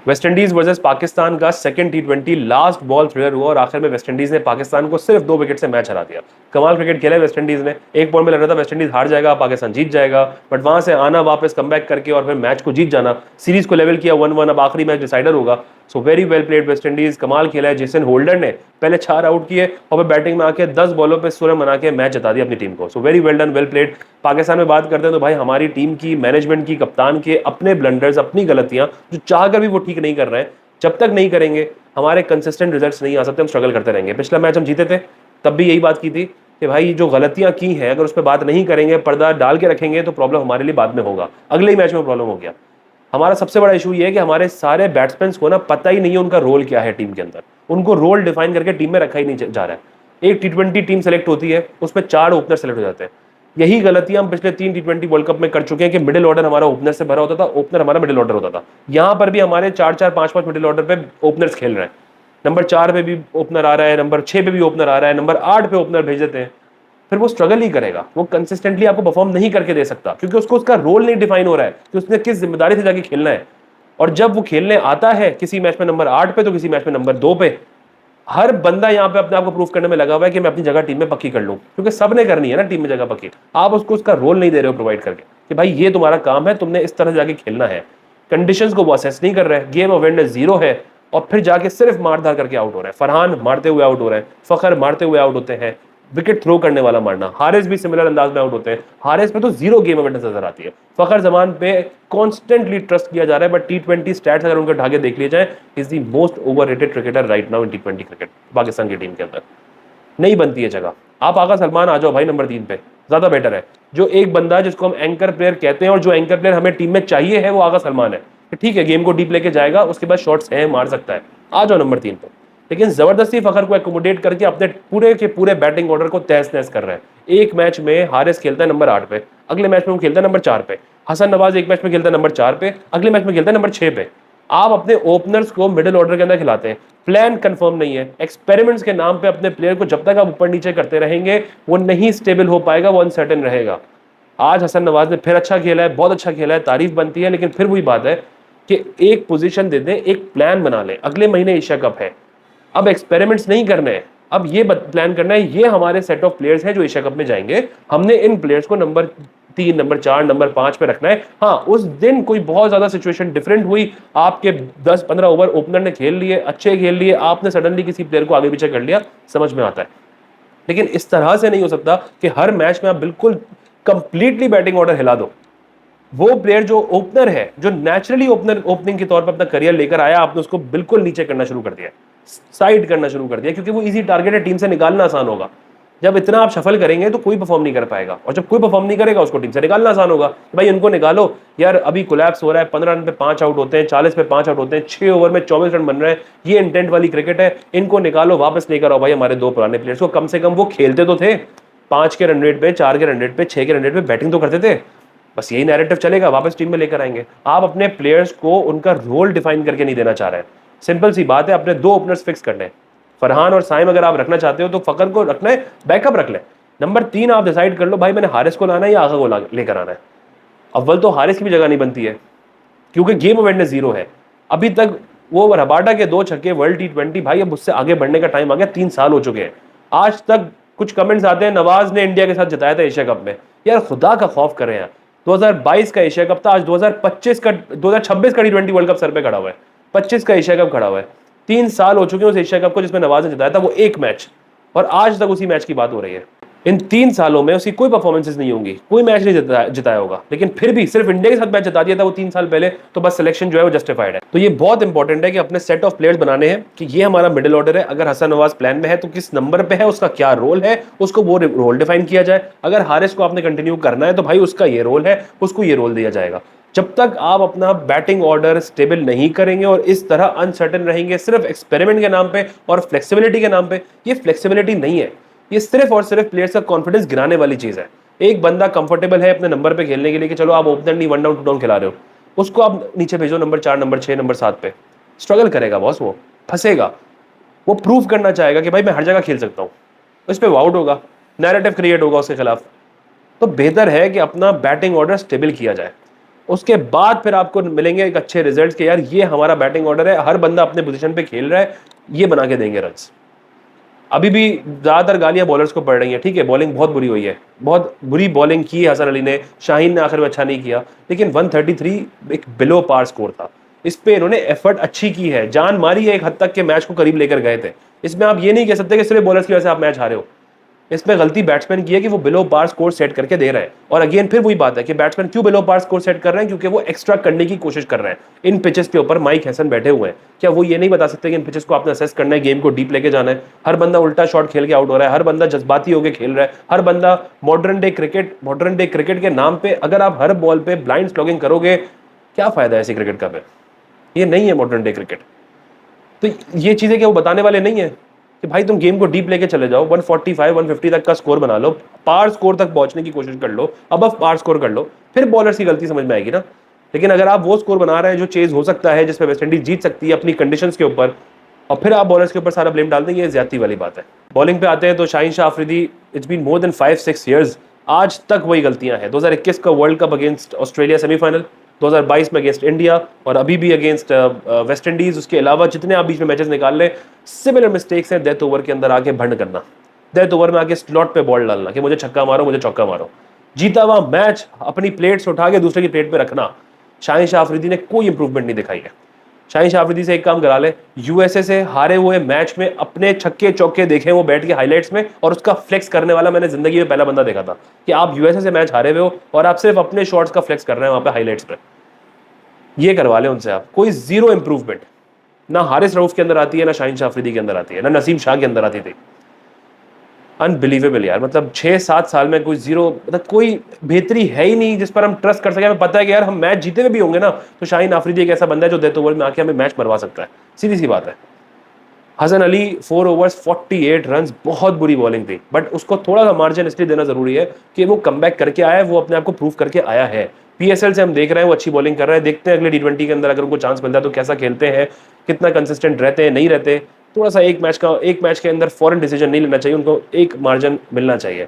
West Indies versus Pakistan का second T20 last ball thriller हुआ और आखिर में वेस्ट इंडीज ने पाकिस्तान को सिर्फ 2 विकेट से मैच हरा दिया। कमाल क्रिकेट खेला है वेस्ट इंडीज ने। एक पॉइंट में लग रहा था वेस्ट इंडीज हार जाएगा, पाकिस्तान जीत जाएगा, बट वहां से आना, वापस कमबैक करके और फिर मैच को जीत जाना, सीरीज को लेवल किया 1-1। अब आखिरी मैच डिसाइडर होगा। सो very well played West Indies, कमाल खेला है। जेसन होल्डर ने पहले 4 आउट किए और फिर बैटिंग में आके 10 बॉलों पे 16 बना के मैच जिता दिया अपनी टीम को। सो very well done, well played. Pakistan में बात करते हैं तो भाई हमारी टीम की, मैनेजमेंट की, कप्तान के अपने ब्लंडर्स, अपनी गलतियां जो चाहकर भी वो ठीक नहीं कर रहे हैं, जब तक नहीं करेंगे हमारे कंसिस्टेंट रिजल्ट्स नहीं आ सकते, हम स्ट्रगल करते रहेंगे। पिछला मैच हम जीते थे, तब भी यही बात की थी कि भाई जो गलतियां की हैं अगर उस पर बात नहीं करेंगे, पर्दा डाल के रखेंगे, तो प्रॉब्लम हमारे लिए बाद में होगा। अगले ही मैच में प्रॉब्लम हो गया। हमारा सबसे बड़ा इशू ये है कि हमारे सारे बैट्समैन को ना पता ही नहीं है उनका रोल क्या है टीम के अंदर। उनको रोल डिफाइन करके टीम में रखा ही नहीं जा रहा है। एक T20 टीम सेलेक्ट होती है, उसमें 4 ओपनर सेलेक्ट हो जाते हैं। यही गलतियां हम पिछले 3 T20 वर्ल्ड कप में कर चुके हैं कि मिडिल ऑर्डर हमारा ओपनर से भरा होता था, ओपनर हमारा मिडिल ऑर्डर होता था। यहां पर भी हमारे 4-4, 5-5 मिडिल ऑर्डर पे ओपनर्स खेल रहे हैं। नंबर 4 पे भी ओपनर आ रहा है, नंबर 6 पे भी ओपनर आ रहा है, नंबर 8 पे ओपनर भेज देते हैं। फिर वो स्ट्रगल ही करेगा, वो कंसिस्टेंटली आपको परफॉर्म नहीं करके दे सकता, क्योंकि उसको उसका रोल नहीं डिफाइन हो रहा है कि उसने किस जिम्मेदारी से जाके खेलना है। और जब वो खेलने आता है किसी मैच में नंबर 8 पे, तो किसी मैच में नंबर 2 पे, हर बंदा यहाँ पे अपने आप को प्रूव करने में लगा हुआ है कि मैं अपनी जगह टीम में पक्की कर लूं, क्योंकि सबने करनी है ना टीम में जगह पक्की। आप उसको उसका रोल नहीं दे रहे हो प्रोवाइड करके कि भाई ये तुम्हारा काम है, तुमने इस तरह जाके खेलना है। कंडीशंस को वो असेस नहीं कर रहे हैं, गेम अवेयरनेस जीरो है, और फिर जाके सिर्फ मारधार करके आउट हो रहे हैं। फरहान मारते हुए आउट हो रहे हैं, फखर मारते हुए आउट होते हैं, विकेट थ्रो करने वाला मारना, हारिस भी सिमिलर अंदाज में आउट होते हैं। हारिस पे तो जीरो गेम अवेयरनेस नजर आती है। फखर जमान पे कॉन्स्टेंटली ट्रस्ट किया जा रहा है, बट T20 स्टैट्स अगर उनके ढाके देख लिए जाए, is the most overrated cricketer right now in T20 cricket Pakistan की टीम के अंदर। नहीं बनती है जगह। आप आगा सलमान आ जाओ भाई नंबर 3 पे, ज्यादा बेटर है। जो एक बंदा जिसको हम एंकर प्लेयर कहते हैं और जो एंकर प्लेयर हमें टीम में चाहिए है, वो आगा सलमान है। ठीक है, गेम को डीप लेके जाएगा, उसके बाद शॉट्स है, मार सकता है, आ जाओ नंबर 3 पे। लेकिन जबरदस्ती फखर को एकोमोडेट करके अपने पूरे के पूरे बैटिंग ऑर्डर को तहस नहस कर रहे हैं। एक मैच में हारिस खेलता है नंबर 8 पे, अगले मैच में वो खेलता है नंबर 4 पे। हसन नवाज एक मैच में खेलता है नंबर 4 पे, अगले मैच में खेलता है नंबर 6 पे। आप अपने ओपनर्स को मिडिल ऑर्डर के अंदर खिलाते हैं, प्लान कंफर्म नहीं है। एक्सपेरिमेंट्स के नाम पे अपने प्लेयर को जब तक आप ऊपर नीचे करते रहेंगे, वो नहीं स्टेबल हो पाएगा, वो अनसर्टेन रहेगा। आज हसन नवाज ने फिर अच्छा खेला है, बहुत अच्छा खेला है, तारीफ बनती है, लेकिन फिर वही बात है कि एक पोजीशन दे दें, एक प्लान बना लें। अगले महीने एशिया कप है, अब एक्सपेरिमेंट्स नहीं करने हैं, अब ये प्लान करना है। ये हमारे सेट ऑफ प्लेयर्स हैं जो एशिया कप में जाएंगे, हमने इन प्लेयर्स को नंबर 3, नंबर 4, नंबर 5 पे रखना है। हाँ, उस दिन कोई बहुत ज्यादा सिचुएशन डिफरेंट हुई, आपके 10-15 ओवर ओपनर ने खेल लिए, अच्छे खेल लिए, आपने सडनली किसी प्लेयर को आगे पीछे कर लिया, समझ में आता है। लेकिन इस तरह से नहीं हो सकता कि हर मैच में आप बिल्कुल कंप्लीटली बैटिंग ऑर्डर हिला दो। वो प्लेयर जो ओपनर है, जो नेचुरली ओपनर ओपनिंग के तौर पर अपना करियर लेकर आया, आपने उसको बिल्कुल नीचे करना शुरू कर दिया, साइड करना शुरू कर दिया, क्योंकि वो इजी टारगेट है, टीम से निकालना आसान होगा। जब इतना आप शफल करेंगे तो कोई परफॉर्म नहीं कर पाएगा, और जब कोई परफॉर्म नहीं करेगा उसको टीम से निकालना आसान होगा। भाई इनको निकालो यार, अभी कोलैप्स हो रहा है, 15 रन पे 5 आउट होते हैं, 40 पे 5 आउट होते हैं, 6 ओवर में 24 रन बन रहे हैं, ये इंटेंट वाली क्रिकेट है। इनको निकालो, वापस लेकर आओ भाई हमारे 2 पुराने प्लेयर्स को, कम से कम वो खेलते तो थे, 5 के रन रेट पे, 4 के रन रेट पे, 6 के रन रेट पे बैटिंग तो करते थे। बस यही नैरेटिव चलेगा, वापस टीम में लेकर आएंगे। आप अपने प्लेयर्स को उनका रोल डिफाइन करके नहीं देना चाह रहे हैं। सिंपल सी बात है, अपने 2 ओपनर्स फिक्स करने हैं, फरहान और साइम अगर आप रखना चाहते हो तो फकर को रखना है, बैकअप रख ले। नंबर 3 आप डिसाइड कर लो भाई, मैंने हारिस को लाना है या आगा को लेकर आना है। अव्वल तो हारिस की भी जगह नहीं बनती है, क्योंकि गेम अवेयरनेस जीरो है अभी तक। वो रबाडा के 2 छक्के वर्ल्ड T20, भाई अब उससे आगे बढ़ने का टाइम आ गया, 3 साल हो चुके हैं। आज तक कुछ कमेंट्स आते हैं, नवाज ने इंडिया के साथ जिताया था एशिया कप में। यार खुदा का खौफ कर रहे हैं। 2022 का एशिया कप था, आज 2026 का 2026 का T20 वर्ल्ड कप सर पे खड़ा हुआ है, 25 का एशिया कप खड़ा हुआ है। 3 साल हो चुके हैं उस एशिया कप को जिसमें नवाज ने जिताया था, वो एक मैच, और आज तक उसी मैच की बात हो रही है। इन 3 सालों में उसकी कोई परफॉर्मेंसेस नहीं होंगी, कोई मैच नहीं जिताया होगा, लेकिन फिर भी सिर्फ इंडिया के साथ मैच जिता दिया था वो 3 साल पहले, तो बस सिलेक्शन जो है वो जस्टिफाइड है। तो ये बहुत इंपॉर्टेंट है कि अपने सेट ऑफ प्लेयर्स बनाने हैं कि ये हमारा मिडिल ऑर्डर है, अगर हसन नवाज प्लान में है तो किस नंबर पे है, उसका क्या रोल है, उसको वो रोल डिफाइन किया जाए। अगर हारिस को आपने कंटिन्यू करना है तो भाई उसका ये रोल है, उसको ये रोल दिया जाएगा। जब तक आप अपना बैटिंग ऑर्डर स्टेबल नहीं करेंगे और इस तरह अनसर्टेन रहेंगे सिर्फ एक्सपेरिमेंट के नाम पे और फ्लेक्सिबिलिटी के नाम पे, ये फ्लेक्सिबिलिटी नहीं है, ये सिर्फ और सिर्फ प्लेयर्स का कॉन्फिडेंस गिराने वाली चीज है। एक बंदा कंफर्टेबल है अपने नंबर पे खेलने के लिए कि चलो आप ओपनर नहीं 1 डाउन 2 डाउन खिला रहे हो, उसको आप नीचे भेजो नंबर 4, नंबर 6, नंबर 7 पे, स्ट्रगल करेगा बॉस, वो फंसेगा, वो प्रूव करना चाहेगा कि भाई मैं हर जगह खेल सकता हूँ, उस पर आउट होगा, नैरेटिव क्रिएट होगा उसके खिलाफ। तो बेहतर है कि अपना बैटिंग ऑर्डर स्टेबल किया जाए। उसके बाद फिर आपको मिलेंगे एक अच्छे रिजल्ट्स के यार ये हमारा बैटिंग ऑर्डर है, हर बंदा अपने पोजीशन पे खेल रहा है, ये बना के देंगे रन्स। अभी भी ज्यादातर गालियां बॉलर्स को पड़ रही हैं, ठीक है बॉलिंग बहुत बुरी हुई है, बहुत बुरी बॉलिंग की हसन अली ने, शाहीन ने आखिर में अच्छा नहीं किया, लेकिन 133 एक बिलो पार स्कोर था। इस पे इन्होंने एफर्ट अच्छी की है, जान मारी है, एक हद तक के मैच को करीब लेकर गए थे। इसमें आप ये नहीं कह सकते कि सिर्फ बॉलर्स की वजह से आप मैच हारे हो। इसमें गलती बैट्समैन की है कि वो बिलो पार स्कोर सेट करके दे रहे हैं। और अगेन फिर वही बात है कि बैट्समैन क्यों बिलो पार स्कोर सेट कर रहे हैं, क्योंकि वो एक्स्ट्रा करने की कोशिश कर रहे हैं। इन पिचेस के ऊपर माइक हैसन बैठे हुए हैं, क्या वो ये नहीं बता सकते कि इन पिचेस को आपने असेस करना है, गेम को डीप लेके जाना है। हर बंदा उल्टा शॉट खेल के आउट हो रहा है, हर बंदा जज्बाती होकर खेल रहा है, हर बंदा मॉडर्न डे क्रिकेट के नाम पे अगर आप हर बॉल पे ब्लाइंड स्लॉगिंग करोगे, क्या फायदा है ऐसी क्रिकेट का? फिर ये नहीं है मॉडर्न डे क्रिकेट। तो ये चीजें क्या वो बताने वाले नहीं है कि भाई तुम गेम को डीप लेके चले जाओ, 145 150 तक का स्कोर बना लो, पार स्कोर तक पहुंचने की कोशिश कर लो, अब पार स्कोर कर लो, फिर बॉलर्स की गलती समझ में आएगी ना। लेकिन अगर आप वो स्कोर बना रहे हैं जो चेज हो सकता है, जिसपे वेस्ट इंडीज जीत सकती है अपनी कंडीशंस के ऊपर, और फिर आप बॉलर्स के ऊपर सारा ब्लेम डाल देंगे, ये ज्यादती वाली बात है। बॉलिंग पे आते हैं तो Shaheen Shah Afridi, it's been more than 5-6 years, आज तक वही गलतियां हैं। 2021 का world cup against Australia semifinal, 2022 में अगेंस्ट इंडिया, और अभी भी अगेंस्ट वेस्ट इंडीज। उसके अलावा जितने आप बीच में मैचेस निकाल लें, सिमिलर मिस्टेक्स हैं। डेथ ओवर के अंदर आके भंड करना, डेथ ओवर में आके स्लॉट पे बॉल डालना कि मुझे छक्का मारो, मुझे चौका मारो। जीता हुआ मैच अपनी प्लेट से उठा के दूसरे की प्लेट पे रखना, शाहीन शाह अफरीदी ने कोई इंप्रूवमेंट नहीं दिखाई है। शाहीन शाह अफरीदी से एक काम करा ले, यूएसए से हारे हुए मैच में अपने छक्के चौके देखे वो बैठ के हाईलाइट्स में, और उसका फ्लेक्स करने वाला मैंने जिंदगी में पहला बंदा देखा था कि आप यूएसए से मैच हारे हुए हो और आप सिर्फ अपने शॉट्स का फ्लेक्स कर रहे हैं वहां पे हाईलाइट्स पे। ये करवा ले उनसे आप, कोई जीरो इंप्रूवमेंट। ना हारिस रऊफ के अंदर आती है, ना शाहीन शाह अफरीदी के अंदर आती है, ना नसीम शाह के अंदर आती थी। अनबिलीवेबल यार, मतलब 6-7 साल में कोई जीरो, मतलब कोई बेहतरी है ही नहीं जिस पर हम ट्रस्ट कर सके। हमें पता है कि यार हम मैच जीते हुए भी होंगे ना तो शाहीन अफरीदी एक ऐसा बंदा है जो डेथ ओवर में आके हमें मैच मरवा सकता है, सीधी सी बात है। हसन अली 4 ओवर्स 48 रन्स, बहुत बुरी बॉलिंग थी, बट उसको थोड़ा सा मार्जिन इसलिए देना जरूरी है कि वो कमबैक करके आया है, वो अपने आप को प्रूव करके आया है। पीएसएल से हम देख रहे हैं वो अच्छी बॉलिंग कर रहे हैं, देखते हैं अगले टी20 के अंदर अगर उनको चांस मिलता है तो कैसा खेलते हैं, कितना कंसिस्टेंट रहते हैं, नहीं रहते। थोड़ा सा एक मैच के अंदर फॉरन डिसीजन नहीं लेना चाहिए उनको, एक मार्जिन मिलना चाहिए।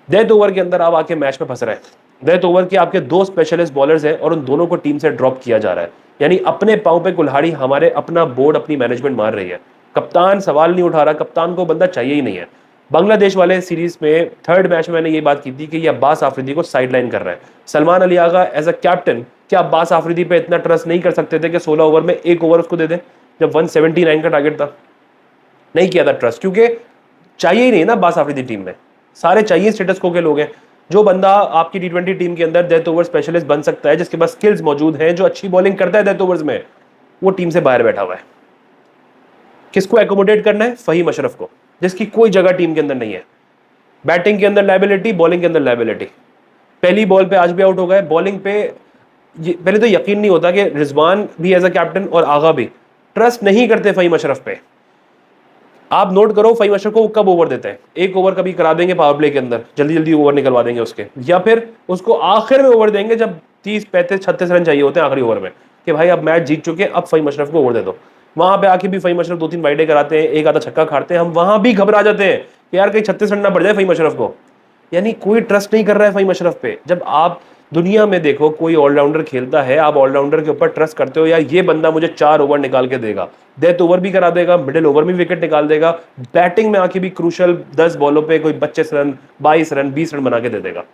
डेथ ओवर के अंदर आप आके मैच में फंस रहे हैं। डेथ ओवर के आपके 2 स्पेशलिस्ट बॉलर्स हैं और उन दोनों को टीम से ड्रॉप किया जा रहा है, यानी अपने पांव पे कुल्हाड़ी हमारे अपना बोर्ड अपनी मैनेजमेंट मार रही है। कप्तान सवाल नहीं उठा रहा, कप्तान को बंदा चाहिए ही नहीं है। बांग्लादेश वाले सीरीज में थर्ड मैच में मैंने ये बात की थी कि ये अब्बास आफरीदी को साइडलाइन कर रहा है। Salman Ali Agha as a captain क्या अब्बास आफरीदी पे इतना ट्रस्ट नहीं कर सकते थे कि 16 ओवर में 1 ओवर उसको दे दें जब 179 का टारगेट था? नहीं किया था ट्रस्ट, क्योंकि चाहिए ही नहीं ना अब्बास आफरीदी टीम में। सारे चाहिए स्टेटस को के लोग हैं। जो बंदा आपकी टी20 टीम के अंदर डेथ ओवर स्पेशलिस्ट बन सकता है, जिसके पास स्किल्स मौजूद हैं, जो अच्छी बॉलिंग करता है डेथ ओवर्स में, वो टीम से बाहर बैठा हुआ है। किसको एकोमोडेट करना है? फहीम अशरफ को, जिसकी कोई जगह टीम के अंदर नहीं है। बैटिंग के अंदर लायबिलिटी, बॉलिंग के अंदर लायबिलिटी। पहली बॉल पे आज भी आउट हो गए। बॉलिंग पे पहले तो यकीन नहीं होता कि रिजवान भी एज अ कैप्टन और आगा भी ट्रस्ट नहीं करते फहीम अशरफ पे। आप नोट करो फहीम अशरफ को कब ओवर देते हैं, 1 ओवर कभी करा देंगे पावर प्ले के अंदर, जल्दी जल्दी ओवर निकलवा देंगे उसके, या फिर उसको आखिर में ओवर देंगे जब 30-35-36 रन चाहिए होते हैं आखिरी ओवर में कि भाई अब मैच जीत चुके हैं, अब फहीम अशरफ को ओवर दे दो। वहां पे आके भी फहीम अशरफ 2-3 वाइडे कराते हैं, एक आधा छक्का खाते हैं, हम वहां भी घबरा जाते हैं कि यार कहीं 36 रन ना बढ़ जाए फहीम अशरफ को। यानी कोई ट्रस्ट नहीं कर रहा है फहीम अशरफ पे। जब आप दुनिया में देखो कोई ऑलराउंडर खेलता है, आप ऑलराउंडर के ऊपर ट्रस्ट करते हो यार ये बंदा मुझे 4 ओवर निकाल के देगा, डेथ ओवर भी करा देगा, मिडिल ओवर में विकेट निकाल देगा, बैटिंग में आके भी क्रूशल 10 बॉलों पे कोई 25 रन 22 रन 20 रन बना के दे देगा।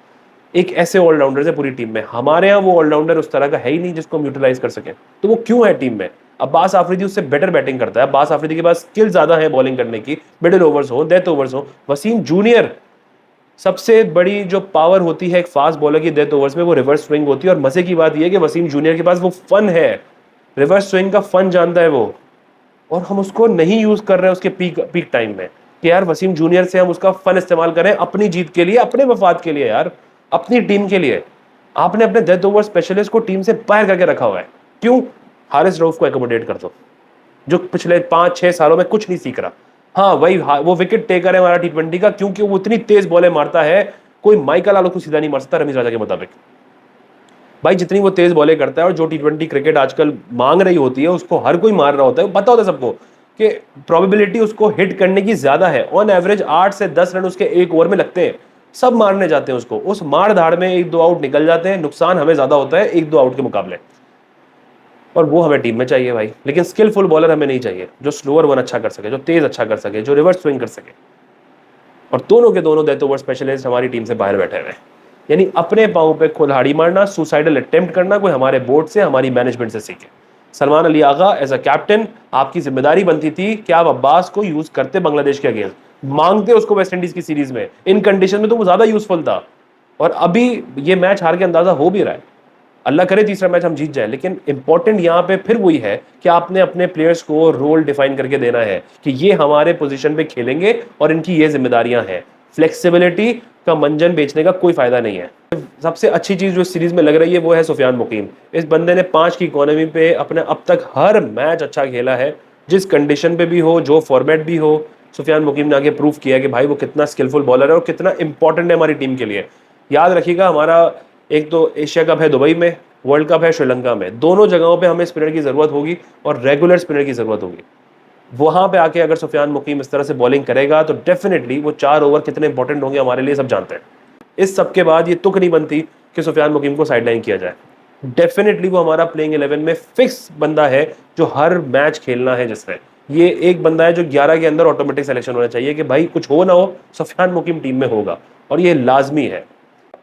एक ऐसे ऑलराउंडर है पूरी टीम में। हमारे यहाँ वो ऑलराउंडर उस तरह का है ही नहीं जिसको हम यूटिलाइज कर सके। तो वो क्यों है टीम में? अब्बास आफरीदी उससे बेटर बैटिंग करता है, अब्बास आफरीदी के पास स्किल ज्यादा है बॉलिंग करने की, मिडिल ओवर्स हो डेथ ओवर्स हो। वसीम जूनियर, सबसे बड़ी जो पावर होती है एक फास्ट बॉलर की डेथ ओवर्स में, वो रिवर्स स्विंग होती है। और मजे की बात यह है कि वसीम जूनियर के पास वो फन है, रिवर्स स्विंग का फन जानता है वो, और हम उसको नहीं यूज कर रहे हैं उसके पीक टाइम में कि यार वसीम जूनियर से हम उसका फन इस्तेमाल करें अपनी जीत के लिए, अपने मफाद के लिए, यार अपनी टीम के लिए। आपने अपने डेथ ओवर स्पेशलिस्ट को टीम से बाहर करके रखा हुआ है। क्यों? हारिस रऊफ को एकोमोडेट कर दो, जो पिछले 5-6 सालों में कुछ नहीं सीख रहा। हाँ वही वो विकेट टेकर है हमारा टी20 का, क्योंकि वो इतनी तेज बॉलें मारता है, कोई माइकल आलोक को सीधा नहीं मार सकता रमीज राजा के मुताबिक। भाई जितनी वो तेज बॉलें करता है, और जो टी20 क्रिकेट आजकल मांग रही होती है उसको हर कोई मार रहा होता है, पता होता है सबको कि प्रोबेबिलिटी उसको हिट करने की ज्यादा है। ऑन एवरेज 8 से 10 रन उसके 1 ओवर में लगते हैं। सब मारने जाते हैं उसको, उस मार धाड़ में 1-2 आउट निकल जाते हैं, नुकसान हमें ज्यादा होता है 1-2 आउट के मुकाबले, और वो हमें टीम में चाहिए भाई। लेकिन स्किलफुल बॉलर हमें नहीं चाहिए, जो स्लोअर वन अच्छा कर सके, जो तेज अच्छा कर सके, जो रिवर्स स्विंग कर सके। और दोनों के दोनों डेथ ओवर स्पेशलिस्ट हमारी टीम से बाहर बैठे हुए हैं, यानी अपने पाँव पे कुल्हाड़ी मारना, सुसाइडल अटेम्प्ट करना कोई हमारे बोर्ड से, हमारी मैनेजमेंट से सीखे। Salman Ali Agha as a captain आपकी जिम्मेदारी बनती थी कि आप अब्बास को यूज करते बांग्लादेश के अगेंस्ट, मांगते उसको वेस्ट इंडीज की सीरीज में, इन कंडीशन में तो वो ज्यादा यूजफुल था। और अभी ये मैच हार के अंदाजा हो भी रहा है, अल्लाह करे तीसरा मैच हम जीत जाए, लेकिन इंपॉर्टेंट यहाँ पे फिर वही है कि आपने अपने प्लेयर्स को रोल डिफाइन करके देना है कि ये हमारे पोजीशन पे खेलेंगे और इनकी ये जिम्मेदारियां हैं। फ्लेक्सिबिलिटी का मंजन बेचने का कोई फायदा नहीं है। सबसे अच्छी चीज जो इस सीरीज में लग रही है वो है सुफियान मुकीम। इस बंदे ने 5 की इकोनॉमी पे अपने अब तक हर मैच अच्छा खेला है, जिस कंडीशन पे भी हो, जो फॉर्मेट भी हो। सुफियान मुकीम ने आगे प्रूव किया कि भाई वो कितना स्किलफुल बॉलर है और कितना इंपॉर्टेंट है हमारी टीम के लिए। याद रखिएगा, हमारा एक तो एशिया कप है दुबई में, वर्ल्ड कप है श्रीलंका में, दोनों जगहों पे हमें स्पिनर की जरूरत होगी और रेगुलर स्पिनर की जरूरत होगी। वहां पे आके अगर सुफियान मुकीम इस तरह से बॉलिंग करेगा तो डेफिनेटली वो 4 ओवर कितने इंपॉर्टेंट होंगे हमारे लिए सब जानते हैं। इस सब के बाद ये तुक नहीं बनती कि सुफियान मुकीम को साइडलाइन किया जाए। डेफिनेटली वो हमारा प्लेइंग 11 में फिक्स बंदा है जो हर मैच खेलना है, जिसने ये एक बंदा है जो 11 के अंदर ऑटोमेटिक सिलेक्शन होना चाहिए कि भाई कुछ हो ना हो सुफियान मुकीम टीम में होगा, और ये लाजमी है।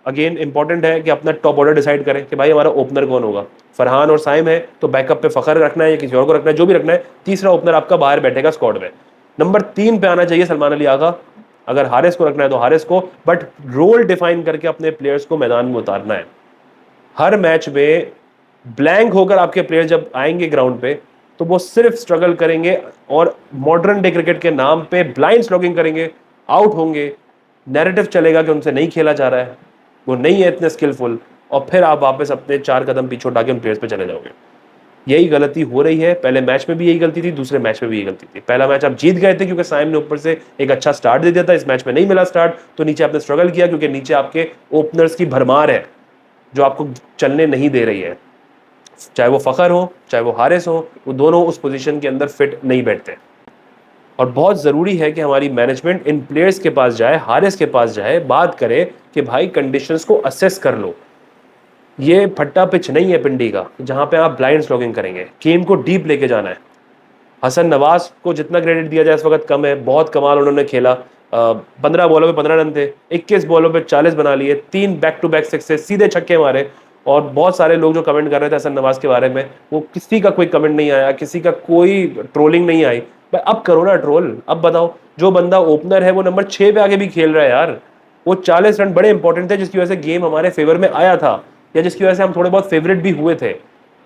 अगेन इंपॉर्टेंट है कि अपना टॉप ऑर्डर डिसाइड करें कि भाई हमारा ओपनर कौन होगा। फरहान और साइम है तो बैकअप पे फखर रखना है या किसी और को रखना है, जो भी रखना है। तीसरा ओपनर आपका बाहर बैठेगा स्क्वाड में। नंबर 3 पे आना चाहिए सलमान अली आगा, अगर हारिस को रखना है तो हारिस को, बट रोल डिफाइन करके अपने प्लेयर्स को मैदान में उतारना है। हर मैच में ब्लैंक होकर आपके प्लेयर जब आएंगे ग्राउंड पे तो वो सिर्फ स्ट्रगल करेंगे और मॉडर्न डे क्रिकेट के नाम पे ब्लाइंड स्लॉगिंग करेंगे, आउट होंगे, नैरेटिव चलेगा कि उनसे नहीं खेला जा रहा है, वो नहीं है इतने स्किलफुल, और फिर आप वापस अपने 4 कदम पीछे उठा के उन प्लेयर्स पे चले जाओगे। यही गलती हो रही है, पहले मैच में भी यही गलती थी, दूसरे मैच में भी यही गलती थी। पहला मैच आप जीत गए थे क्योंकि साइम ने ऊपर से एक अच्छा स्टार्ट दे दिया था, इस मैच में नहीं मिला स्टार्ट, तो नीचे आपने स्ट्रगल किया क्योंकि नीचे आपके ओपनर्स की भरमार है जो आपको चलने नहीं दे रही है। चाहे वो फखर हो चाहे वो हारिस हो, वो दोनों उस पोजीशन के अंदर फिट नहीं बैठते। और बहुत ज़रूरी है कि हमारी मैनेजमेंट इन प्लेयर्स के पास जाए, हारिस के पास जाए, बात करे कि भाई कंडीशंस को असेस कर लो। ये फट्टा पिच नहीं है पिंडी का जहां पे आप ब्लाइंड स्लॉगिंग करेंगे, गेम को डीप लेके जाना है। हसन नवाज को जितना क्रेडिट दिया जाए इस वक्त कम है, बहुत कमाल उन्होंने खेला। 15 बॉलों पे 15 रन थे, 21 बॉलों पे 40 बना लिए, 3 बैक टू बैक सिक्सेस, सीधे छक्के मारे। और बहुत सारे लोग जो कमेंट कर रहे थे हसन नवाज के बारे में, वो किसी का कोई कमेंट नहीं आया, किसी का कोई ट्रोलिंग नहीं आई। भाई अब करो ना ट्रोल, अब बताओ जो बंदा ओपनर है वो नंबर 6 पे आगे भी खेल रहा है यार। वो 40 रन बड़े इंपॉर्टेंट थे जिसकी वजह से गेम हमारे फेवर में आया था, या जिसकी वजह से हम थोड़े बहुत फेवरेट भी हुए थे।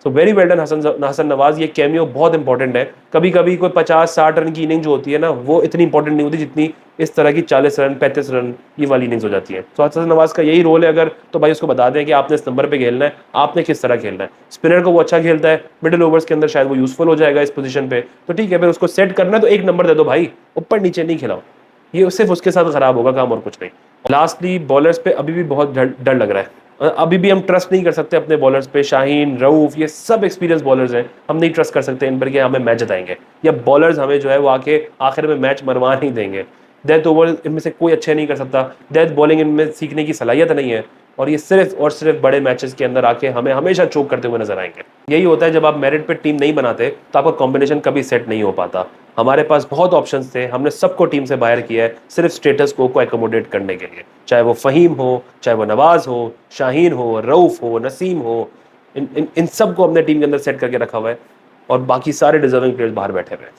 So very well done Hasan Nawaz, ये कैमियो बहुत इंपॉर्टेंट है। कभी कभी कोई 50-60 रन की इनिंग जो होती है ना, वो इतनी इंपॉर्टेंट नहीं होती जितनी इस तरह की 40 रन 35 रन ये वाली इनिंग्स हो जाती है। तो हसन नवाज का यही रोल है, अगर तो भाई उसको बता दें कि आपने इस नंबर पे खेलना है, आपने किस तरह खेलना है। स्पिनर को वो अच्छा खेलता है, मिडिल ओवर्स के अंदर शायद वो यूजफुल हो जाएगा इस पोजीशन पे, तो ठीक है, फिर उसको सेट करना है तो एक नंबर दे दो भाई, ऊपर नीचे नहीं खिलाओ, ये सिर्फ उसके साथ खराब होगा काम और कुछ नहीं। लास्टली बॉलर्स पे अभी भी बहुत डर लग रहा है, अभी भी हम ट्रस्ट नहीं कर सकते अपने बॉलर्स पे। शाहीन, रऊफ, ये सब एक्सपीरियंस बॉलर्स हैं, हम नहीं ट्रस्ट कर सकते इन पर कि हमें मैच जिताएंगे, या बॉलर्स हमें जो है वो आके आखिर में मैच मरवा नहीं देंगे। डेथ ओवर इनमें से कोई अच्छे नहीं कर सकता, डेथ बॉलिंग इनमें सीखने की सलाहियत नहीं है, और ये सिर्फ और सिर्फ बड़े मैचेस के अंदर आके हमें हमेशा चोक करते हुए नजर आएंगे। यही होता है जब आप मेरिट पे टीम नहीं बनाते तो आपका कॉम्बिनेशन कभी सेट नहीं हो पाता। हमारे पास बहुत ऑप्शंस थे, हमने सबको टीम से बाहर किया है सिर्फ स्टेटस को एकोमोडेट करने के लिए, चाहे वो फ़हीम हो, चाहे वो नवाज हो, शाहीन हो, रऊफ हो, नसीम हो, इन इन इन सब को हमने टीम के अंदर सेट करके रखा हुआ है, और बाकी सारे डिजर्विंग प्लेयर्स बाहर बैठे हुए हैं।